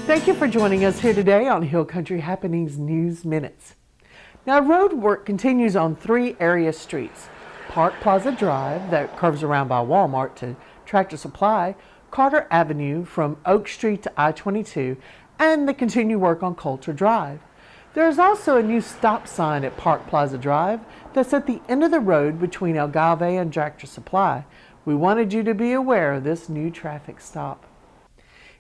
Thank you for joining us here today on Hill Country Happenings News Minutes. Now, road work continues on 3 area streets. Park Plaza Drive, that curves around by Walmart to Tractor Supply, Carter Avenue from Oak Street to I-22, and the continued work on Coulter Drive. There is also a new stop sign at Park Plaza Drive that's at the end of the road between El Galve and Tractor Supply. We wanted you to be aware of this new traffic stop.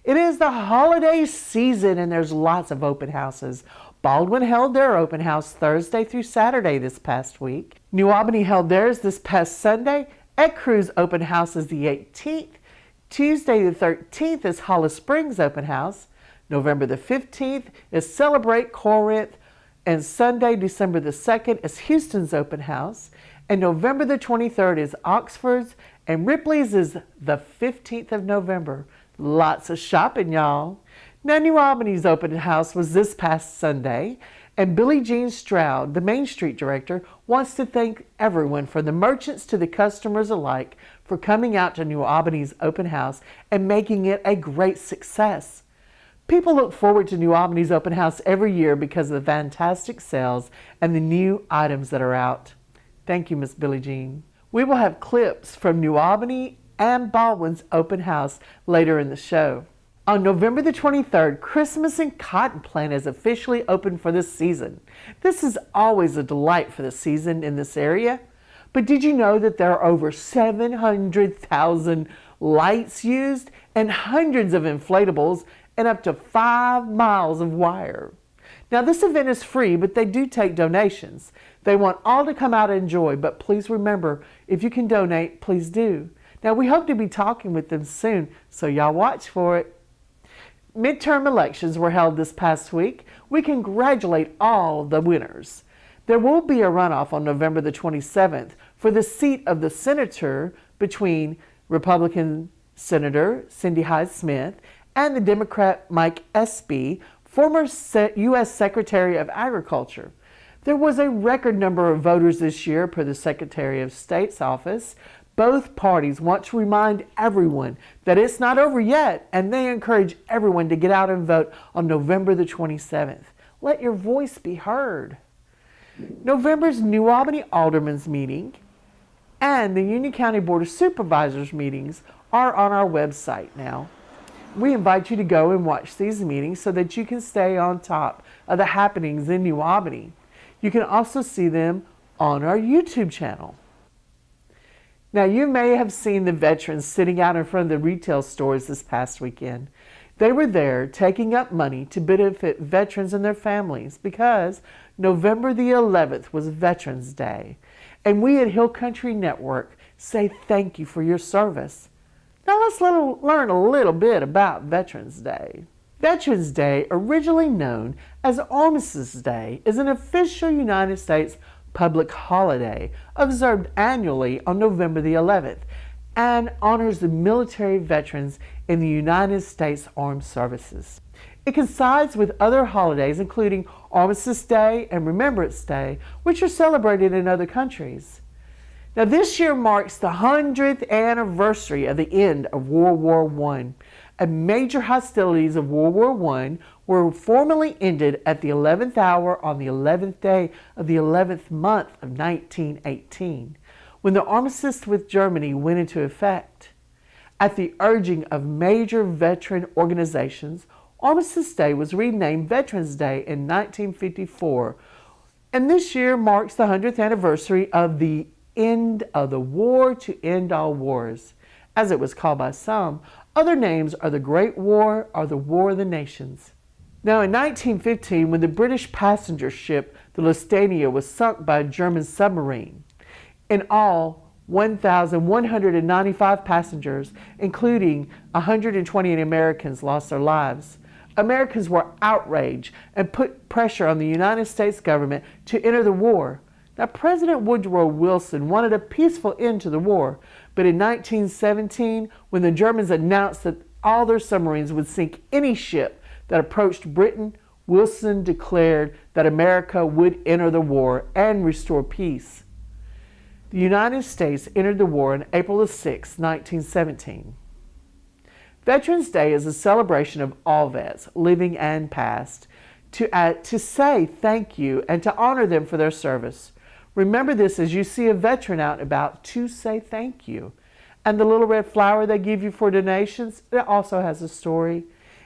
It is the holiday season and there's lots of open houses. Baldwyn held their open house Thursday through Saturday this past week. New Albany held theirs this past Sunday. Egg Crew's open house is the 18th. Tuesday the 13th is Hollis Springs open house. November the 15th is Celebrate Corinth. And Sunday, December the 2nd is Houston's open house. And November the 23rd is Oxford's. And Ripley's is the 15th of November. Lots of shopping, y'all. Now, New Albany's open house was this past Sunday, and Billie Jean Stroud, the Main Street director, wants to thank everyone, from the merchants to the customers alike, for coming out to New Albany's open house and making it a great success. People look forward to New Albany's open house every year because of the fantastic sales and the new items that are out. Thank you, Miss Billie Jean. We will have clips from New Albany and Baldwyn's open house later in the show. On November the 23rd, Christmas and Cotton Plant is officially open for this season. This is always a delight for the season in this area. But did you know that there are over 700,000 lights used and hundreds of inflatables and up to 5 miles of wire? Now, this event is free, but they do take donations. They want all to come out and enjoy, but please remember, if you can donate, please do. Now, we hope to be talking with them soon, so y'all watch for it. Midterm elections were held this past week. We congratulate all the winners. There will be a runoff on November the 27th for the seat of the senator between Republican Senator Cindy Hyde-Smith and the Democrat Mike Espy, former U.S. Secretary of Agriculture. There was a record number of voters this year per the Secretary of State's office. Both parties want to remind everyone that it's not over yet, and they encourage everyone to get out and vote on November the 27th. Let your voice be heard. November's New Albany Alderman's meeting and the Union County Board of Supervisors meetings are on our website now. We invite you to go and watch these meetings so that you can stay on top of the happenings in New Albany. You can also see them on our YouTube channel. Now, you may have seen the veterans sitting out in front of the retail stores this past weekend. They were there taking up money to benefit veterans and their families because November the 11th was Veterans Day. And we at Hill Country Network say thank you for your service. Now let's learn a little bit about Veterans Day. Veterans Day, originally known as Armistice Day, is an official United States public holiday observed annually on November the 11th and honors the military veterans in the United States Armed Services. It coincides with other holidays including Armistice Day and Remembrance Day, which are celebrated in other countries. Now, this year marks the 100th anniversary of the end of World War I. And major hostilities of World War I were formally ended at the 11th hour on the 11th day of the 11th month of 1918, when the armistice with Germany went into effect. At the urging of major veteran organizations, Armistice Day was renamed Veterans Day in 1954, and this year marks the 100th anniversary of the end of the war to end all wars, as it was called by some. Other names are the Great War or the War of the Nations. Now, in 1915, when the British passenger ship, the Lusitania, was sunk by a German submarine, in all, 1,195 passengers, including 120 Americans, lost their lives. Americans were outraged and put pressure on the United States government to enter the war. Now, President Woodrow Wilson wanted a peaceful end to the war, but in 1917, when the Germans announced that all their submarines would sink any ship that approached Britain, Wilson declared that America would enter the war and restore peace. The United States entered the war on April 6, 1917. Veterans Day is a celebration of all vets, living and past, to say thank you and to honor them for their service. Remember this as you see a veteran out and about, to say thank you. And the little red flower they give you for donations, it also has a story.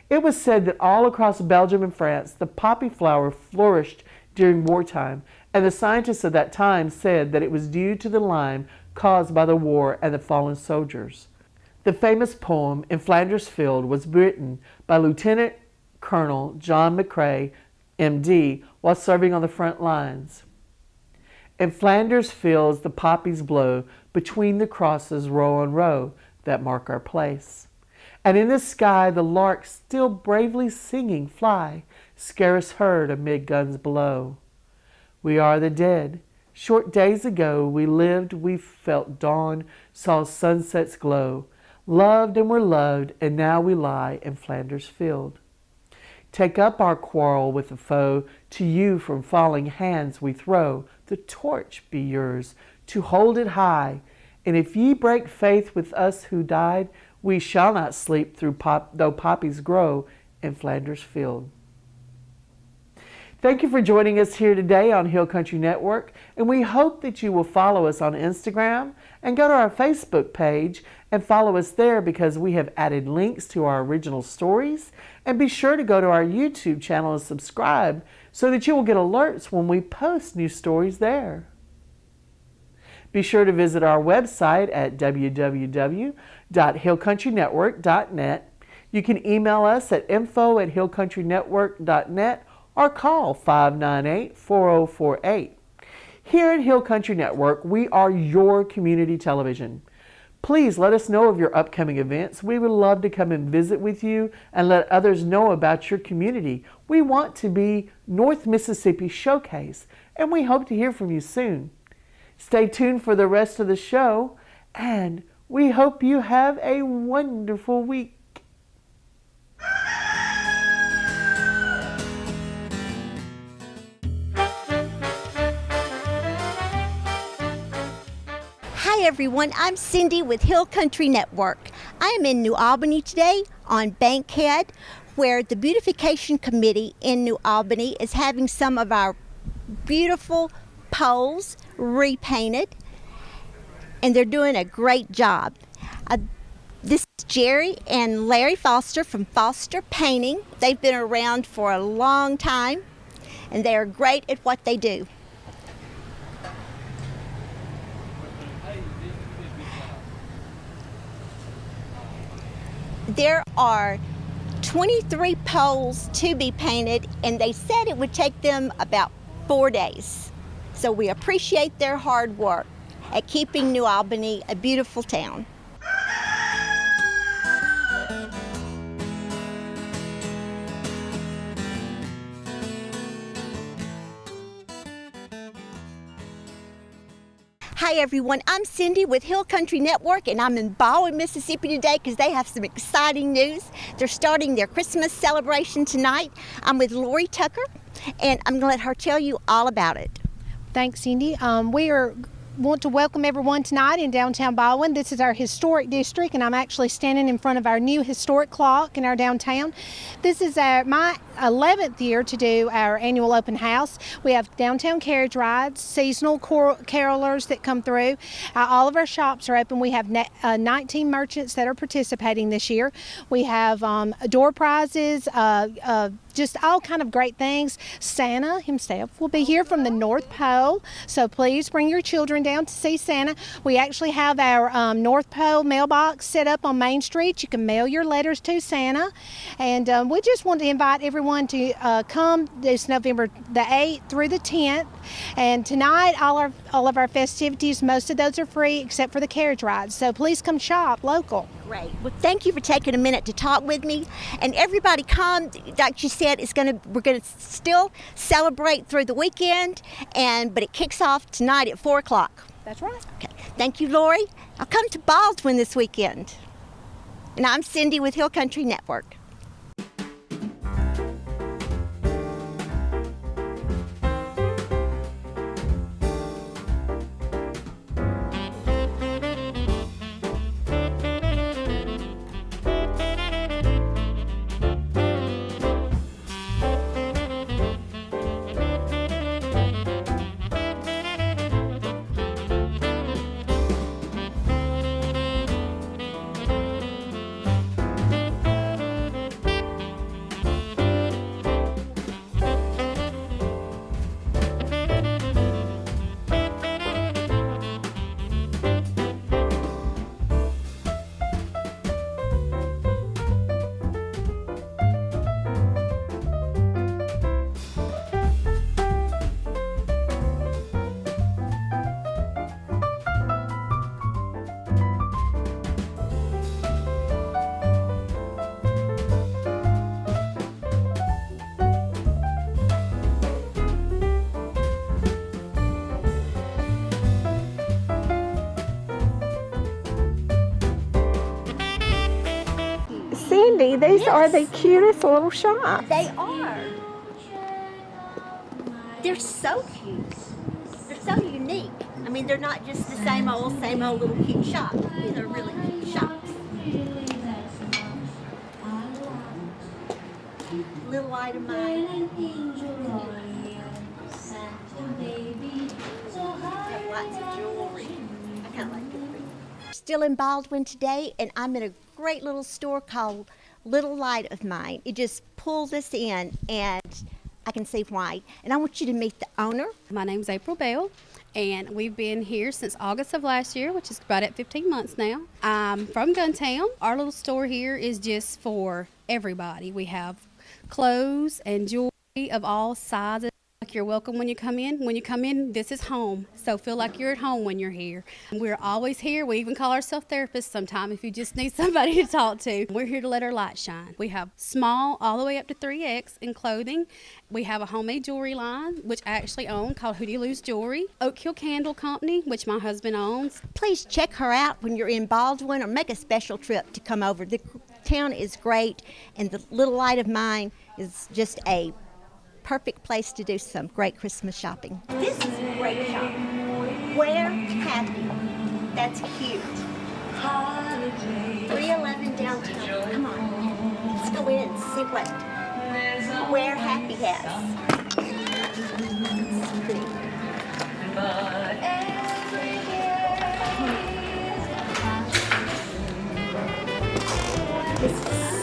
It was said that all across Belgium and France, the poppy flower flourished during wartime, and the scientists of that time said that it was due to the lime caused by the war and the fallen soldiers. The famous poem In Flanders Field was written by Lieutenant Colonel John McCrae, MD, while serving on the front lines. In Flanders fields the poppies blow, between the crosses row on row that mark our place. And in the sky the larks still bravely singing fly, scarce heard amid guns below. We are the dead. Short days ago we lived, we felt dawn, saw sunsets glow, loved and were loved, and now we lie in Flanders field. Take up our quarrel with the foe, to you from falling hands we throw, the torch be yours, to hold it high, and if ye break faith with us who died, we shall not sleep though poppies grow in Flanders field. Thank you for joining us here today on Hill Country Network, and we hope that you will follow us on Instagram and go to our Facebook page and follow us there because we have added links to our original stories. And be sure to go to our YouTube channel and subscribe so that you will get alerts when we post new stories there. Be sure to visit our website at www.hillcountrynetwork.net. You can email us at info@hillcountrynetwork.net or call 598-4048. Here at Hill Country Network, we are your community television. Please let us know of your upcoming events. We would love to come and visit with you and let others know about your community. We want to be North Mississippi Showcase, and we hope to hear from you soon. Stay tuned for the rest of the show, and we hope you have a wonderful week. Hi everyone, I'm Cindy with Hill Country Network. I am in New Albany today on Bankhead, where the Beautification Committee in New Albany is having some of our beautiful poles repainted, and they're doing a great job. This is Jerry and Larry Foster from Foster Painting. They've been around for a long time, and they are great at what they do. There are 23 poles to be painted, and they said it would take them about 4 days. So we appreciate their hard work at keeping New Albany a beautiful town. Hi everyone, I'm Cindy with Hill Country Network, and I'm in Baldwyn, Mississippi today because they have some exciting news. They're starting their Christmas celebration tonight. I'm with Lori Tucker, and I'm going to let her tell you all about it. Thanks, Cindy. We want to welcome everyone tonight in downtown Baldwyn. This is our historic district, and I'm actually standing in front of our new historic clock in our downtown. This is my 11th year to do our annual open house. We have downtown carriage rides, seasonal carolers that come through. All of our shops are open. We have 19 merchants that are participating this year. We have door prizes, just all kind of great things. Santa himself will be here from the North Pole, so please bring your children down to see Santa. We actually have our North Pole mailbox set up on Main Street. You can mail your letters to Santa, and we just want to invite everyone to come this November the 8th through the 10th. And tonight, all of our festivities, most of those are free except for the carriage rides. So please come shop local. Great. Well, thank you for taking a minute to talk with me. And everybody come, like you said, we're gonna still celebrate through the weekend, but it kicks off tonight at 4 o'clock. That's right. Okay. Thank you, Lori. I'll come to Baldwyn this weekend. And I'm Cindy with Hill Country Network. Cindy. These are the cutest little shops. They are. They're so cute. They're so unique. I mean, they're not just the same old little cute shop. These are really cute shops. Little light of mine. Have lots of jewelry. I kind of like jewelry. Still in Baldwin today, and I'm in a great little store called Little Light of Mine. It just pulled us in, and I can see why. And I want you to meet the owner. My name's April Bell, and we've been here since August of last year, which is about at 15 months now. I'm from Guntown. Our little store here is just for everybody. We have clothes and jewelry of all sizes. Like you're welcome when you come in. When you come in, this is home. So feel like you're at home when you're here. We're always here. We even call ourselves therapists sometimes if you just need somebody to talk to. We're here to let our light shine. We have small all the way up to 3X in clothing. We have a homemade jewelry line, which I actually own, called Who Do You Lose Jewelry. Oak Hill Candle Company, which my husband owns. Please check her out when you're in Baldwin, or make a special trip to come over. The town is great, and the Little Light of Mine is just a perfect place to do some great Christmas shopping. This is a great shop. Wear Happy. That's cute. 311 downtown. Come on. Let's go in and see what Wear Happy has. It's pretty. This is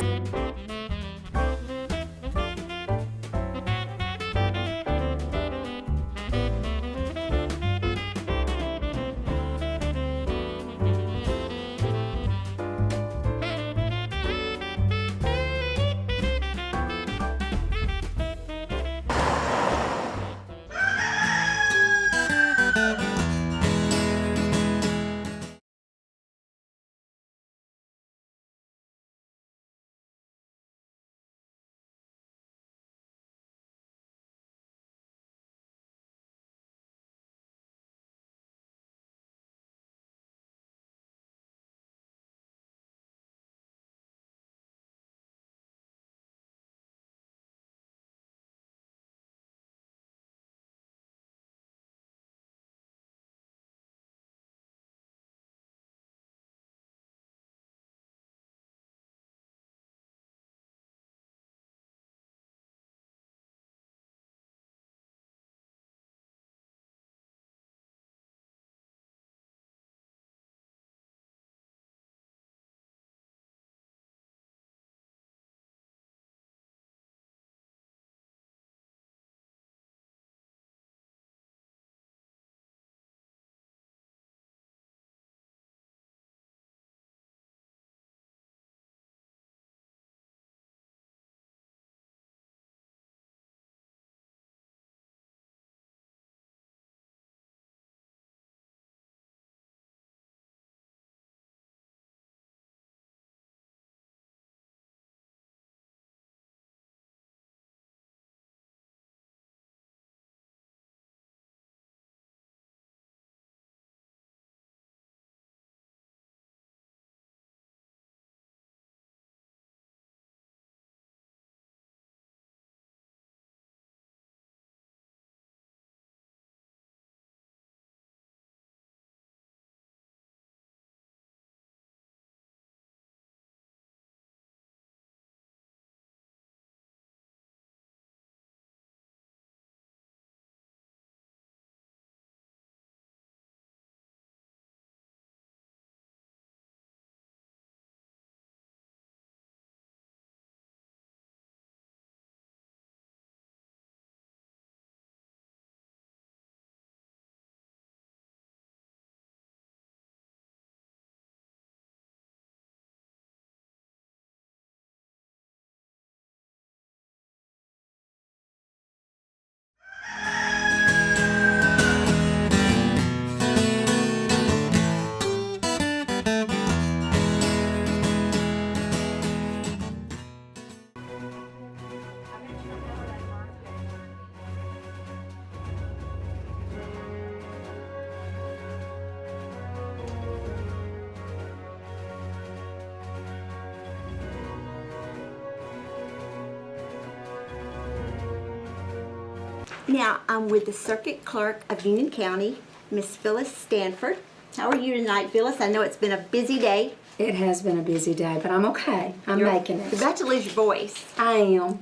Now, I'm with the Circuit Clerk of Union County, Miss Phyllis Stanford. How are you tonight, Phyllis? I know it's been a busy day. It has been a busy day, but I'm okay. I'm making You're it. about to lose your voice. I am.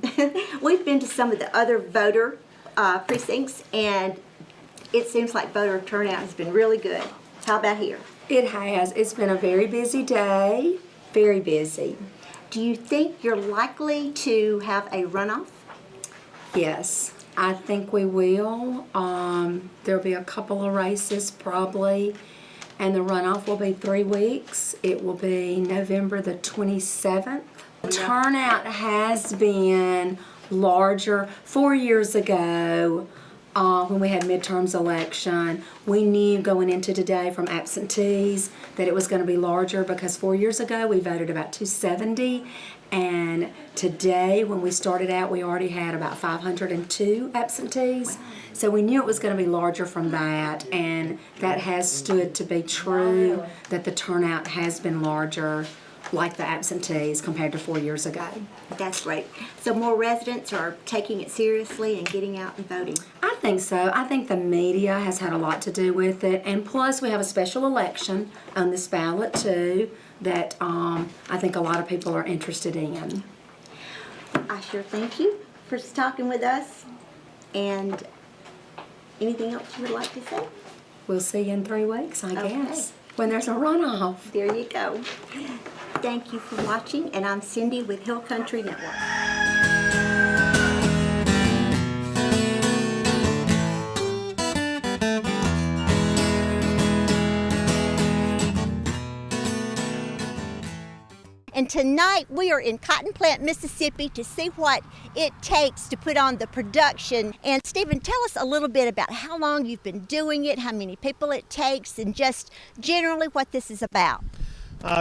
We've been to some of the other voter precincts, and it seems like voter turnout has been really good. How about here? It has. It's been a very busy day. Very busy. Do you think you're likely to have a runoff? Yes, I think we will. There'll be a couple of races probably, and the runoff will be 3 weeks. It will be November the 27th. The turnout has been larger. 4 years ago, when we had midterms election, we knew going into today from absentees that it was going to be larger because 4 years ago we voted about 270, and today when we started out we already had about 502 absentees. So we knew it was going to be larger from that, and that has stood to be true, that the turnout has been larger like the absentees compared to 4 years ago. That's great. So more residents are taking it seriously and getting out and voting. I think so. I think the media has had a lot to do with it, and plus we have a special election on this ballot too that I think a lot of people are interested in. I sure thank you for talking with us. And anything else you would like to say? We'll see you in 3 weeks, I Okay. guess, when there's a runoff. There you go. Thank you for watching, and I'm Cindy with Hill Country Network. And tonight we are in Cotton Plant, Mississippi to see what it takes to put on the production. And Stephen, tell us a little bit about how long you've been doing it, how many people it takes, and just generally what this is about.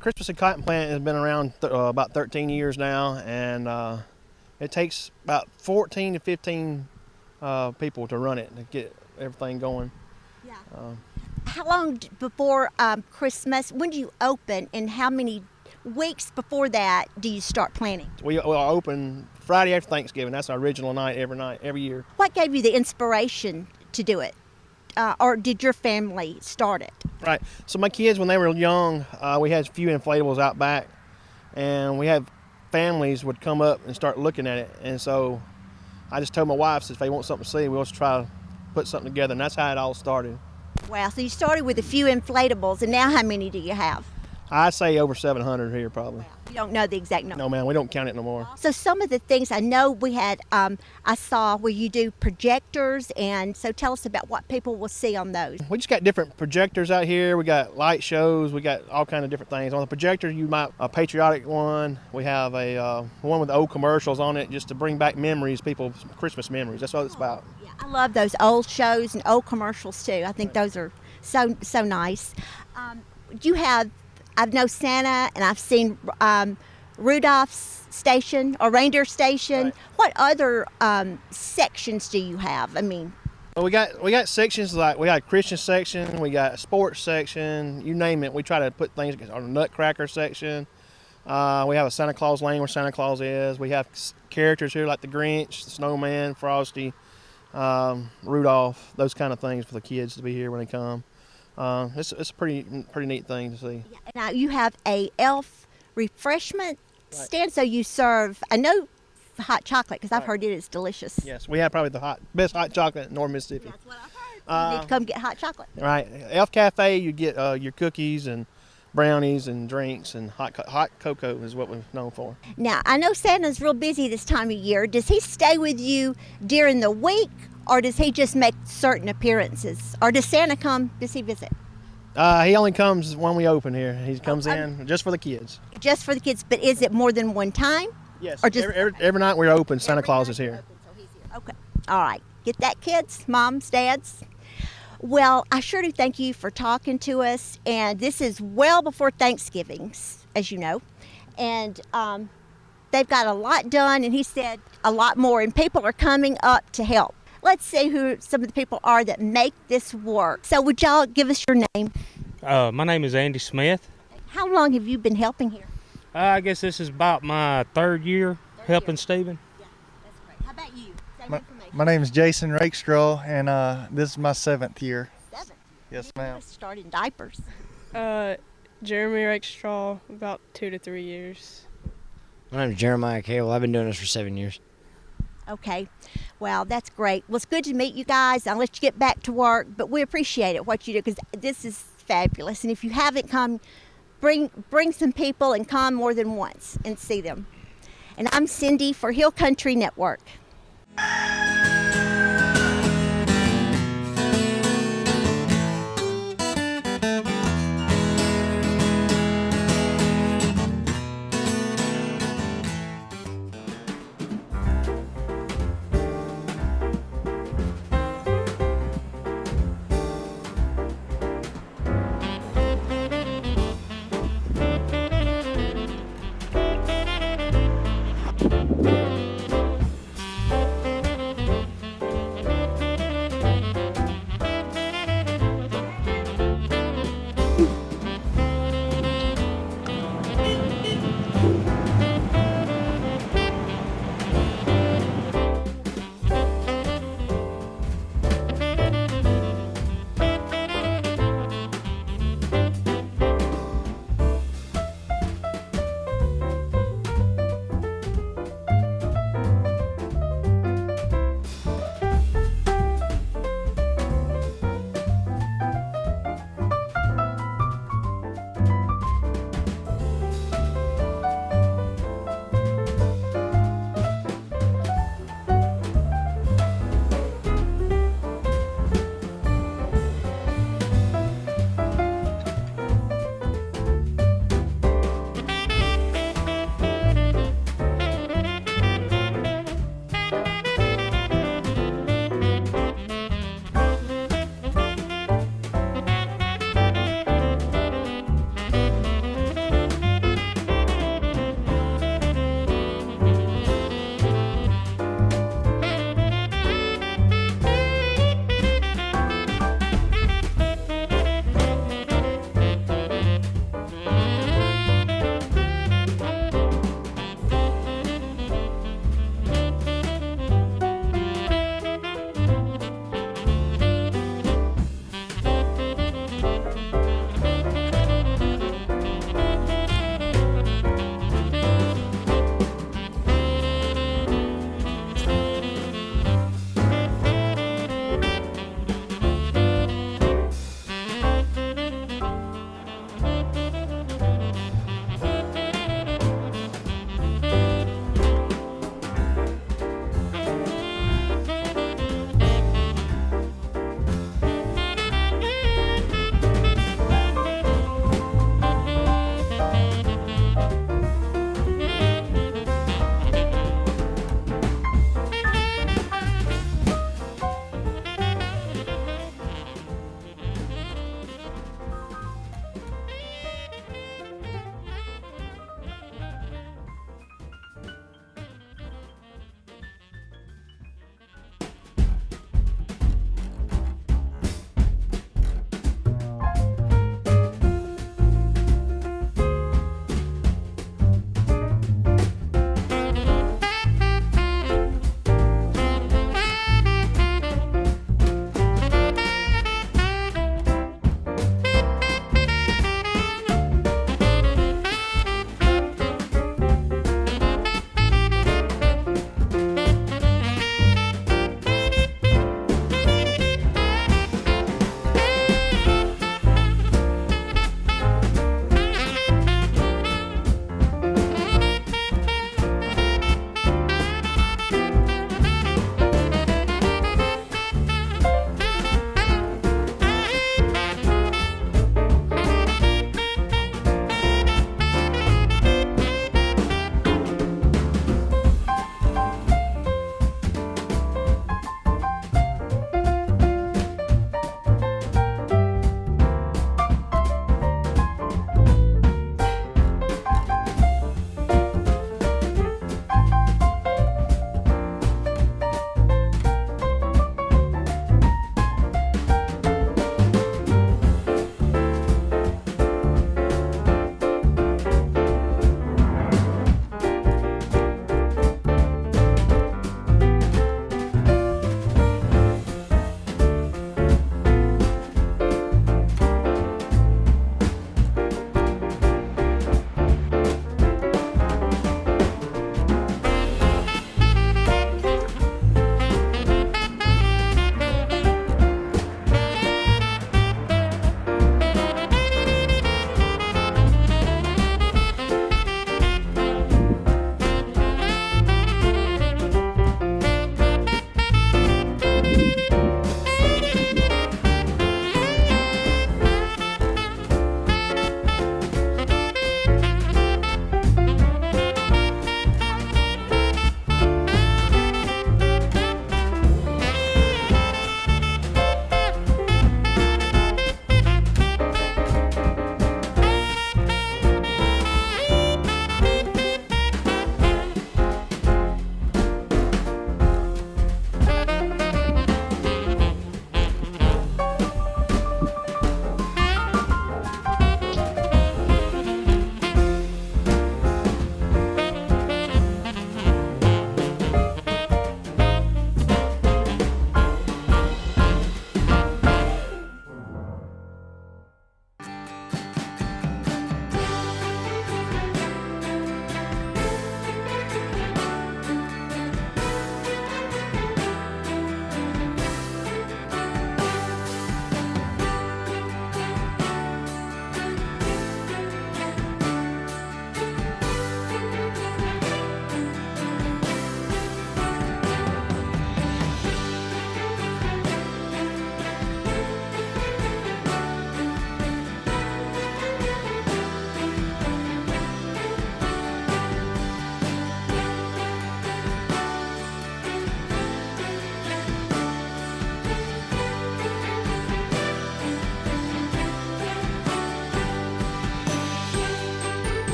Christmas and Cotton Plant has been around about 13 years now, and it takes about 14 to 15 people to run it, to get everything going. Yeah. How long before Christmas, when do you open, and how many weeks before that do you start planning? We are open Friday after Thanksgiving. That's our original night, every year. What gave you the inspiration to do it? Or did your family start it? Right. So my kids, when they were young, we had a few inflatables out back, and we had families would come up and start looking at it. And so I just told my wife, if they want something to see, we'll just try to put something together. And that's how it all started. Wow, so you started with a few inflatables, and now how many do you have? I'd say over 700 here probably. You don't know the exact number? No, man, we don't count it no more. So some of the things I know we had, I saw where you do projectors, and so tell us about what people will see on those. We just got different projectors out here. We got light shows. We got all kind of different things. On the projector, you might a patriotic one. We have a one with the old commercials on it, just to bring back memories, people's Christmas memories. That's what it's about. Yeah, I love those old shows and old commercials too. I think those are so nice. You have, I know Santa, and I've seen Rudolph's station or reindeer station. Right. What other sections do you have? I mean, Well, we got sections like we got a Christian section, we got a sports section, you name it. We try to put things on a Nutcracker section. We have a Santa Claus lane where Santa Claus is. We have characters here like the Grinch, the Snowman, Frosty, Rudolph, those kind of things for the kids to be here when they come. It's a pretty neat thing to see. yeah. Now you have a elf refreshment stand, so you serve, I know, hot chocolate, because I've heard it is delicious. Yes, we have probably the best hot chocolate in North Mississippi. That's what I've heard. You need to come get hot chocolate. Right, Elf Cafe, you get your cookies and brownies and drinks, and hot cocoa is what we're known for. Now, I know Santa's real busy this time of year. Does he stay with you during the week, or does he just make certain appearances? Or does Santa come? Does he visit? He only comes when we open here. He comes in just for the kids. Just for the kids, but is it more than one time? Yes, Or just every night we're open, Santa Claus is here. Okay. All right. Get that, kids, moms, dads. Well, I sure do thank you for talking to us. And this is well before Thanksgiving, as you know. And they've got a lot done, and he said a lot more. And people are coming up to help. Let's see who some of the people are that make this work. So would y'all give us your name? My name is Andy Smith. How long have you been helping here? I guess this is about my third year helping Stephen. Yeah, that's great. How about you? Same information. My name is Jason Rakestraw, and this is my 7th year. 7. Yes, You ma'am. must start in diapers. Jeremy Rakestraw, about 2 to 3 years. My name is Jeremiah Cable. I've been doing this for 7 years. Okay. Well, that's great. Well, it's good to meet you guys. I'll let you get back to work, but we appreciate it, what you do, because this is fabulous. And if you haven't come, bring some people and come more than once and see them. And I'm Cindy for Hill Country Network.